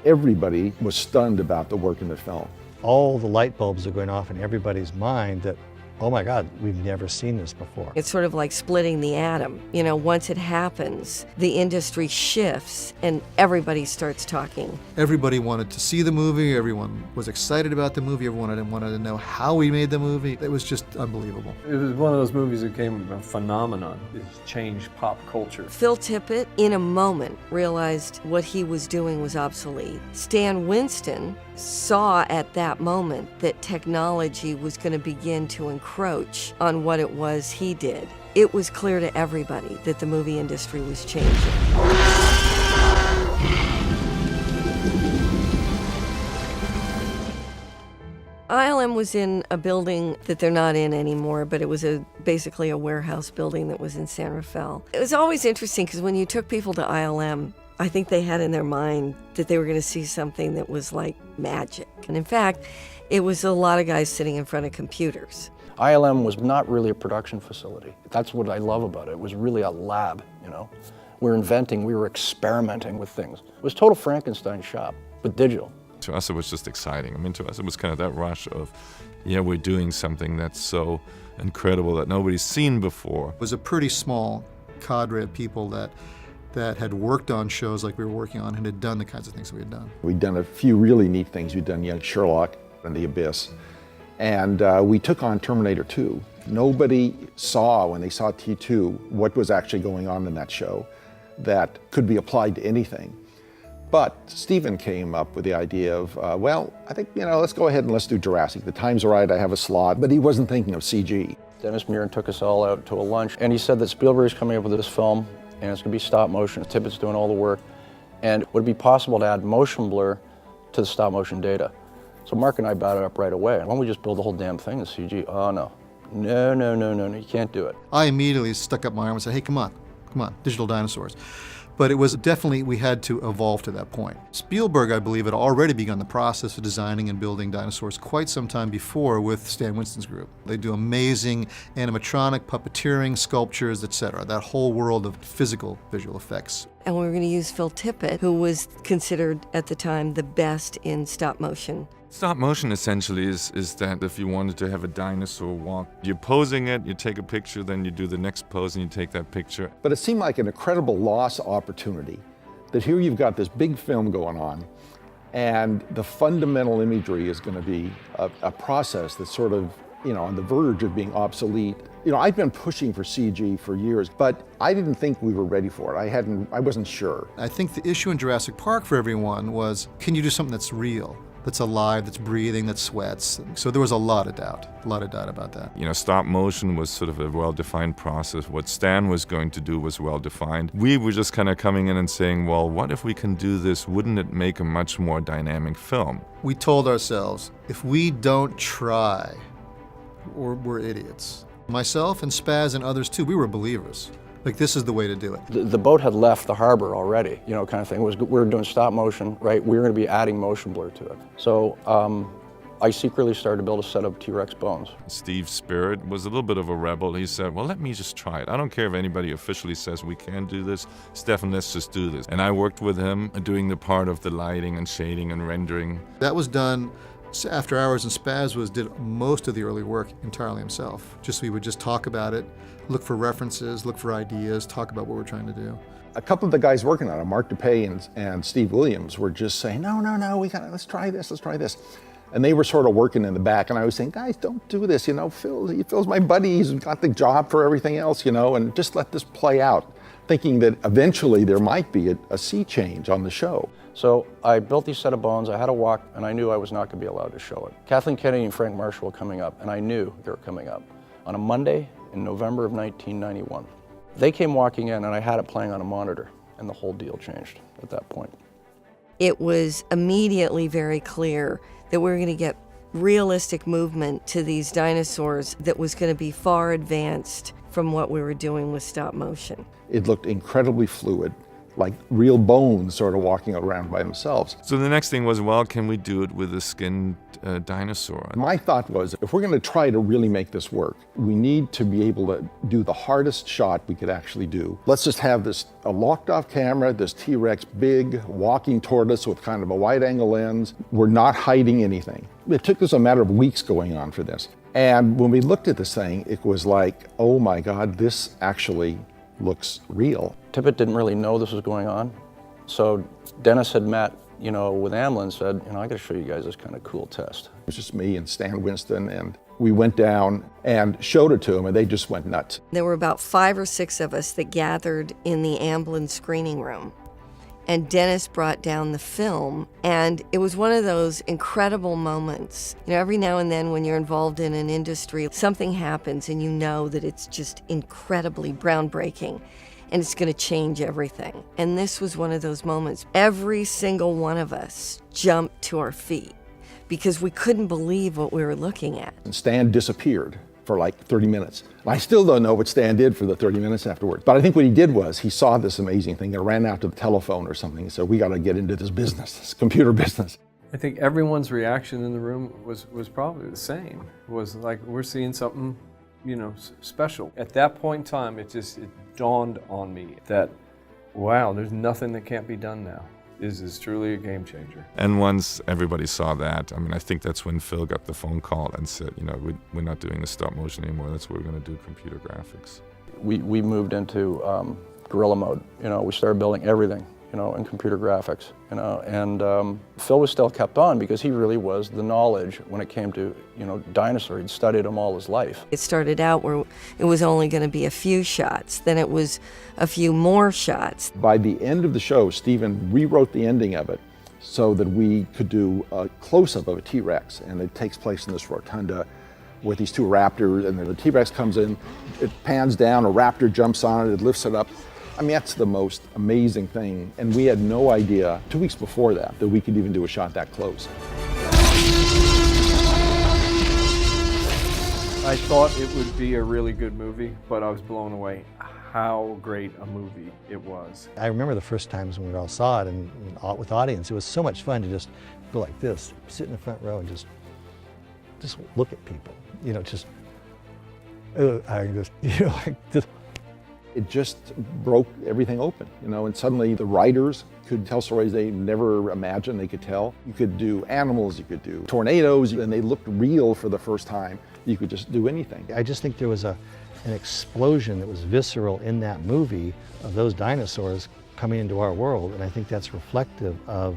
Everybody was stunned about the work in the film. All the light bulbs are going off in everybody's mind that, oh my God, we've never seen this before. It's sort of like splitting the atom. You know, once it happens, the industry shifts and everybody starts talking. Everybody wanted to see the movie, everyone was excited about the movie, everyone wanted to know how we made the movie. It was just unbelievable. It was one of those movies that became a phenomenon. It's changed pop culture. Phil Tippett, in a moment, realized what he was doing was obsolete. Stan Winston saw at that moment that technology was going to begin to encroach on what it was he did. It was clear to everybody that the movie industry was changing. ILM was in a building that they're not in anymore, but it was basically a warehouse building that was in San Rafael. It was always interesting because when you took people to ILM, I think they had in their mind that they were going to see something that was like magic. And in fact, it was a lot of guys sitting in front of computers. ILM was not really a production facility. That's what I love about it. It was really a lab, you know. We were inventing, we were experimenting with things. It was total Frankenstein shop, but digital. To us, it was just exciting. I mean, to us, it was kind of that rush of, yeah, we're doing something that's so incredible that nobody's seen before. It was a pretty small cadre of people that had worked on shows like we were working on and had done the kinds of things we had done. We'd done a few really neat things. We'd done Young Sherlock and The Abyss. And we took on Terminator 2. Nobody saw, when they saw T2, what was actually going on in that show that could be applied to anything. But Stephen came up with the idea of, well, I think, you know, let's go ahead and let's do Jurassic. The time's right, I have a slot. But he wasn't thinking of CG. Dennis Muren took us all out to a lunch, and he said that Spielberg's coming up with this film, and it's going to be stop motion. Tippett's doing all the work. And would it be possible to add motion blur to the stop motion data? So Mark and I batted up right away. Why don't we just build the whole damn thing in CG? Oh, no. No, you can't do it. I immediately stuck up my arm and said, hey, come on, digital dinosaurs. But it was definitely, we had to evolve to that point. Spielberg, I believe, had already begun the process of designing and building dinosaurs quite some time before with Stan Winston's group. They do amazing animatronic, puppeteering, sculptures, etc. That whole world of physical visual effects. And we were going to use Phil Tippett, who was considered at the time the best in stop motion. Stop motion essentially is that if you wanted to have a dinosaur walk, you're posing it, you take a picture, then you do the next pose and you take that picture. But it seemed like an incredible lost opportunity that here you've got this big film going on and the fundamental imagery is going to be a process that's sort of, you know, on the verge of being obsolete. You know, I've been pushing for CG for years, but I didn't think we were ready for it. I wasn't sure. I think the issue in Jurassic Park for everyone was, can you do something that's real? That's alive, that's breathing, that sweats. So there was a lot of doubt about that. You know, stop motion was sort of a well-defined process. What Stan was going to do was well-defined. We were just kind of coming in and saying, well, what if we can do this? Wouldn't it make a much more dynamic film? We told ourselves, if we don't try, we're idiots. Myself and Spaz and others too, we were believers. Like, this is the way to do it. The boat had left the harbor already, you know, kind of thing. We were doing stop motion, right? We were going to be adding motion blur to it. So I secretly started to build a set of T-Rex bones. Steve Spirit was a little bit of a rebel. He said, well, let me just try it. I don't care if anybody officially says we can do this. Stefan, let's just do this. And I worked with him doing the part of the lighting and shading and rendering. That was done after hours, and Spaz did most of the early work entirely himself. We would just talk about it, look for references, look for ideas, talk about what we're trying to do. A couple of the guys working on it, Mark DePay and Steve Williams, were just saying, no, let's try this. And they were sort of working in the back, and I was saying, guys, don't do this, you know, Phil's my buddy, he's got the job for everything else, you know, and just let this play out, thinking that eventually there might be a sea change on the show. So I built these set of bones, I had a walk, and I knew I was not going to be allowed to show it. Kathleen Kennedy and Frank Marshall were coming up, and I knew they were coming up on a Monday in November of 1991. They came walking in, and I had it playing on a monitor, and the whole deal changed at that point. It was immediately very clear that we were going to get realistic movement to these dinosaurs that was going to be far advanced from what we were doing with stop motion. It looked incredibly fluid, like real bones sort of walking around by themselves. So the next thing was, well, can we do it with a skinned dinosaur. My thought was, if we're going to try to really make this work, we need to be able to do the hardest shot we could actually do. Let's just have a locked off camera, this T-Rex big, walking toward us with kind of a wide angle lens. We're not hiding anything. It took us a matter of weeks going on for this. And when we looked at this thing, it was like, oh my God, this actually looks real. Tippett didn't really know this was going on. So Dennis had met, with Amblin, said, I got to show you guys this kind of cool test. It was just me and Stan Winston, and we went down and showed it to them, and they just went nuts. There were about 5 or 6 of us that gathered in the Amblin screening room. And Dennis brought down the film, and it was one of those incredible moments. Every now and then when you're involved in an industry, something happens and you know that it's just incredibly groundbreaking and it's going to change everything. And this was one of those moments. Every single one of us jumped to our feet because we couldn't believe what we were looking at. And Stan disappeared for like 30 minutes. I still don't know what Stan did for the 30 minutes afterwards. But I think what he did was he saw this amazing thing and ran out to the telephone or something and said, we got to get into this business, this computer business. I think everyone's reaction in the room was probably the same. It was like, we're seeing something, special. At that point in time, it dawned on me that, wow, there's nothing that can't be done now. This is truly a game changer. And once everybody saw that, I think that's when Phil got the phone call and said, we're not doing the stop motion anymore. That's what we're going to do, computer graphics. We moved into guerrilla mode. We started building everything, in computer graphics. And Phil was still kept on because he really was the knowledge when it came to, dinosaurs. He'd studied them all his life. It started out where it was only going to be a few shots, then it was a few more shots. By the end of the show, Stephen rewrote the ending of it so that we could do a close-up of a T-Rex, and it takes place in this rotunda with these 2 raptors, and then the T-Rex comes in, it pans down, a raptor jumps on it, it lifts it up. That's the most amazing thing, and we had no idea 2 weeks before that we could even do a shot that close. I thought it would be a really good movie, but I was blown away how great a movie it was. I remember the first times when we all saw it and with audience, it was so much fun to just go like this, sit in the front row and just look at people, It just broke everything open, and suddenly the writers could tell stories they never imagined they could tell. You could do animals, you could do tornadoes, and they looked real for the first time. You could just do anything. I just think there was an explosion that was visceral in that movie of those dinosaurs coming into our world, and I think that's reflective of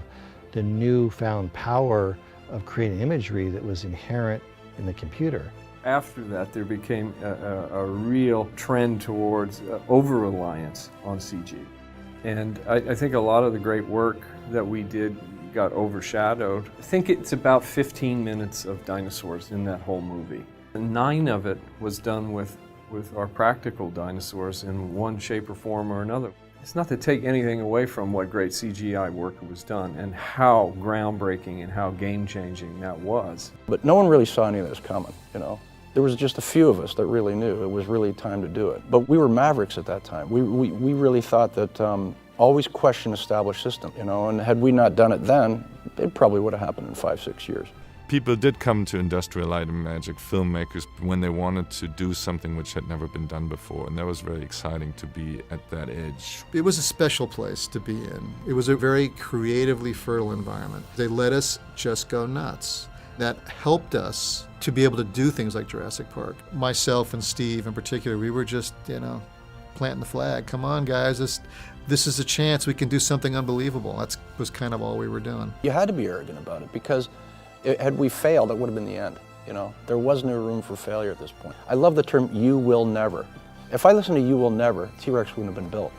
the newfound power of creating imagery that was inherent in the computer. After that, there became a real trend towards over-reliance on CG. And I think a lot of the great work that we did got overshadowed. I think it's about 15 minutes of dinosaurs in that whole movie. 9 of it was done with our practical dinosaurs in one shape or form or another. It's not to take anything away from what great CGI work was done and how groundbreaking and how game-changing that was. But no one really saw any of this coming, There was just a few of us that really knew it was really time to do it. But we were mavericks at that time. We really thought that always question established system, and had we not done it then, it probably would have happened in 5-6 years. People did come to Industrial Light and Magic, filmmakers, when they wanted to do something which had never been done before, and that was very exciting to be at that edge. It was a special place to be in. It was a very creatively fertile environment. They let us just go nuts. That helped us to be able to do things like Jurassic Park. Myself and Steve in particular, we were just, planting the flag. Come on, guys, this is a chance we can do something unbelievable. That was kind of all we were doing. You had to be arrogant about it because had we failed, it would have been the end. There was no room for failure at this point. I love the term, you will never. If I listened to you will never, T-Rex wouldn't have been built.